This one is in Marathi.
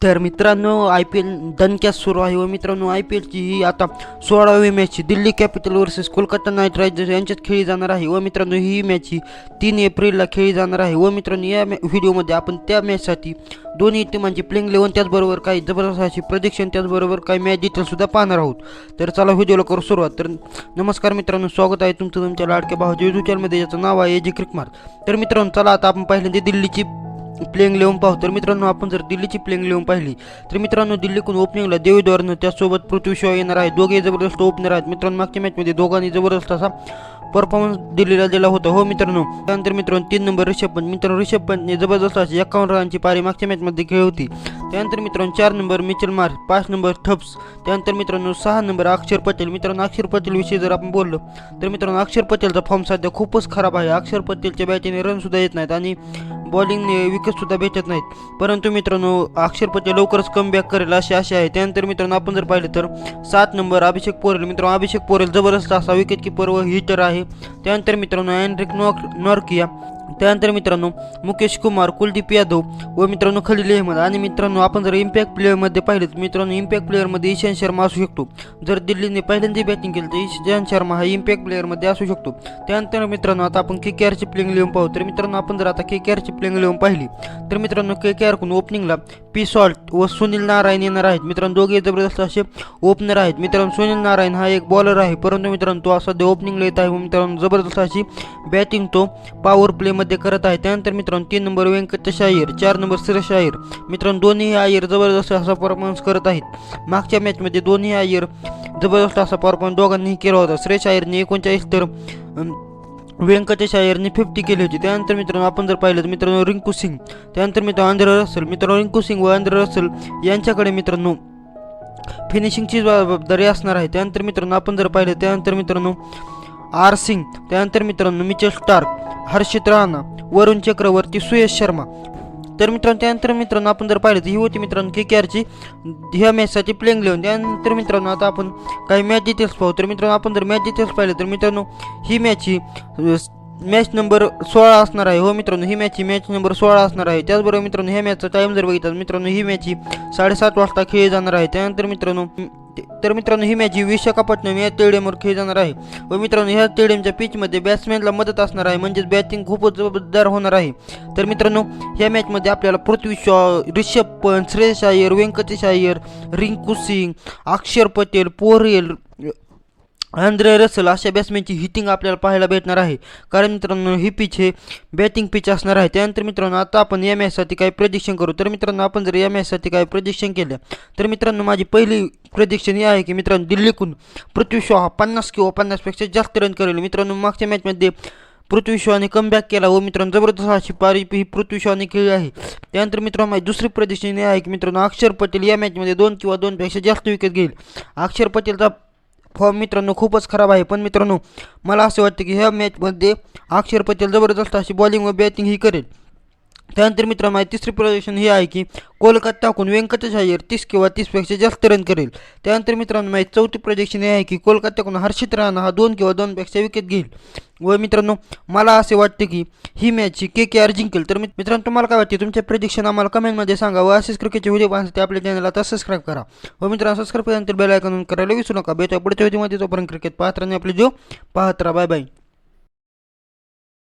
तर मित्रांनो IPL दणक्यात सुरू आहे व मित्रांनो IPLची ही आता 16वी match Delhi capital versus Kolkata knight riders यांच्यात खेळली जाणार आहे व मित्रांनो ही मॅच 3 एप्रिलला खेळली जाणार आहे व मित्रांनो या व्हिडिओमध्ये आपण त्या मॅचसाठी दोन्ही टीमांची प्लेइंग 11 त्याचबरोबर काही जबरदस्त अशी प्रोजेक्शन त्याचबरोबर काही मॅच डिटेल्ससुद्धा पाहणार आहोत. तर चला व्हिडिओला करू सुरुवात. तर नमस्कार मित्रांनो, स्वागत आहे तुमचं तुमच्या लाडक्या भावाच्या यूट्यूब चॅनलमध्ये, याचं नाव आहे एजी क्रिकमार. तर मित्रांनो चला आता आपण पहिल्यांदा दिल्लीची प्लेइंग 11 पाहू. तर मित्रांनो आपण जर दिल्लीची प्लेइंग 11 पाहिली तर मित्रांनो दिल्लीकडून ओपनिंगला देवी द्वारनं त्यासोबत पृथ्वी शॉ येणार आहे. दोघे जबरदस्त ओपनर आहेत मित्रांनो. मागच्या मॅचमध्ये दोघांनी जबरदस्त असा परफॉर्मन्स दिल्लीला दिला होता हो मित्रांनो. त्यानंतर मित्रांनो 3 नंबर ऋषभ पंत. मित्रांनो ऋषभ पंतने जबरदस्त अशी 51 रनांची पारी मागच्या मॅचमध्ये खेळली होती. त्यानंतर मित्रांनो 4 नंबर मिचेल मार्श, 5 नंबर थब्स, त्यानंतर मित्रांनो 6 नंबर अक्षर पटेल. मित्रांनो अक्षर पटेल विषयी जर आपण बोललो तर मित्रांनो अक्षर पटेलचा फॉर्म सध्या खूपच खराब आहे. अक्षर पटेलच्या बॅटिंगने रनसुद्धा येत नाहीत आणि बॉलिंगने विकेटसुद्धा भेटत नाहीत. परंतु मित्रांनो अक्षर पटेल लवकरच कमबॅक करेल अशी आशा आहे. त्यानंतर मित्रांनो आपण जर पाहिलं तर 7 नंबर अभिषेक पोरेल. मित्रांनो अभिषेक पोरेल जबरदस्त असा विकेट किपर व हिटर आहे. त्यानंतर मित्रांनो एंड्रिक नॉर्किया, त्यानंतर मित्रांनो मुकेश कुमार, कुलदीप यादव व मित्रांनो खलील अहमद. आणि मित्रांनो आपण जर इम्पॅक्ट प्लेअरमध्ये पाहिलं तर मित्रांनो इम्पॅक्ट प्लेअरमध्ये ईशांत शर्मा असू शकतो. जर दिल्लीने पहिल्यांदा बॅटिंग केली तर ईशांत शर्मा हा इम्पॅक्ट प्लेअरमध्ये असू शकतो. त्यानंतर मित्रांनो आता आपण KKRची प्लेइंग 11 पाहू. तर मित्रांनो आपण जर आता KKRची प्लेइंग 11 पाहिली तर मित्रांनो KKRकडून ओपनिंगला पी सॉल्ट व सुनील नारायण येणार आहेत. मित्रांनो दोघे जबरदस्त असे ओपनर आहेत. मित्रांनो सुनील नारायण हा एक बॉलर आहे, परंतु मित्रांनो तो सध्या ओपनिंगला येत आहे. मित्रांनो जबरदस्त अशी बॅटिंग तो पॉवर प्लेमध्ये करत आहे. त्यानंतर मित्रांनो 3 नंबर व्यंकटेश अय्यर, 4 नंबर सुरेश अय्यर. मित्रांनो दोन्ही अय्यर जबरदस्त असा परफॉर्मन्स करत आहेत. मागच्या मॅचमध्ये दोन्ही अय्यर जबरदस्त असा परफॉर्मन्स दोघांनीही केला होता. सुरेश अय्यरने 39 तर व्यंकटेश अय्यरने 50 केली होती. त्यानंतर मित्रांनो आपण जर पाहिलं तर मित्रांनो रिंकू सिंग, त्यानंतर मित्रांनो आंद्रे रसल. मित्रांनो रिंकू सिंग व आंद्रे रसल यांच्याकडे मित्रांनो फिनिशिंगची जबाबदारी असणार आहे. त्यानंतर मित्रांनो आपण जर पाहिलं त्यानंतर मित्रांनो आर सिंग, त्यानंतर मित्रांनो मिचेल स्टार्क, हर्षित राणा, वरुण चक्रवर्ती, सुयश शर्मा. तर मित्रांनो त्यानंतर मित्रांनो आपण जर पाहिलं तर ही होती मित्रांनो KKRची ह्या मॅचसाठी प्लेइंग 11. त्यानंतर मित्रांनो आता आपण काही मॅच डिटेल्स पाहू. तर मित्रांनो आपण जर मॅच डिटेल्स पाहिलं तर मित्रांनो ही मॅच नंबर 16 असणार आहे हो मित्रांनो. ही मॅच नंबर 16 असणार आहे. त्याचबरोबर मित्रांनो ह्या मॅचचा टाईम जर बघितला मित्रांनो ही मॅच 7:30 वाजता खेळली जाणार आहे. त्यानंतर मित्रांनो ही मॅच विशाखापट्टणम या स्टेडियमवर खेळली जाणार आहे व मित्रांनो ह्या स्टेडियमच्या पिचमध्ये बॅट्समॅनला मदत असणार आहे, म्हणजेच बॅटिंग खूपच जबरदस्त होणार आहे. तर मित्रांनो ह्या मॅचमध्ये आपल्याला पृथ्वी शॉ, ऋषभ पंत, श्रेयस अय्यर, व्यंकटेश अय्यर, रिंकू सिंग, अक्षर पटेल, पोरेल, आंद्रे रसल अशा बॅट्समॅनची हिटिंग आपल्याला पाहायला भेटणार आहे. कारण मित्रांनो ही पिच हे बॅटिंग पिच असणार आहे. त्यानंतर मित्रांनो आता आपण या मॅचसाठी काही प्रेडिक्शन करू. तर मित्रांनो आपण जर या मॅचसाठी काही प्रेडिक्शन केलं तर मित्रांनो माझी पहिली प्रेडिक्शन ही आहे की मित्रांनो दिल्लीकडून पृथ्वी शॉ हा 50 किंवा 50पेक्षा जास्त रन करेल. मित्रांनो मागच्या मॅचमध्ये पृथ्वी शॉने कमबॅक केला व मित्रांनो जबरदस्त अशी पारी ही पृथ्वी शॉने खेळली आहे. त्यानंतर मित्रांनो माझी दुसरी प्रेडिक्शन ही आहे की मित्रांनो अक्षर पटेल या मॅचमध्ये 2 किंवा 2पेक्षा जास्त विकेट घेईल. अक्षर पटेलचा फॉर्म मित्रांनो खूपच खराब आहे, पण मित्रांनो मला असं वाटतं की ह्या मॅचमध्ये अक्षर पटेल जबरदस्त अशी बॉलिंग व बॅटिंग ही करेल. त्यानंतर मित्रांनो माझी तिसरी प्रेडिक्शन ही आहे की कोलकाताकडून व्यंकटेश अय्यर 30 किंवा 30पेक्षा जास्त रन करेल. त्यानंतर मित्रांनो माझी चौथी प्रेडिक्शन ही आहे की कोलकाताकडून हर्षित राणा हा 2 किंवा 2पेक्षा विकेट घेईल. व मित्रांनो मला असे वाटते की ही मॅच KKR जिंकेल. तर मित्रांनो तुम्हाला काय वाटते, तुमचे प्रेडिक्शन आम्हाला कमेंटमध्ये सांगा व असेच क्रिकेटचे व्हिडिओ पाहण्यासाठी आपल्या चॅनलला आता सबस्क्राईब करा व मित्रांनो सबस्क्राईब केल्यानंतर बेल आयकॉन करायला विसरू नका. भेटूया पुढच्या व्हिडिओमध्ये. तोपर्यंत क्रिकेट पाहत राहणे आपले जो पाहत राहा. Bye bye.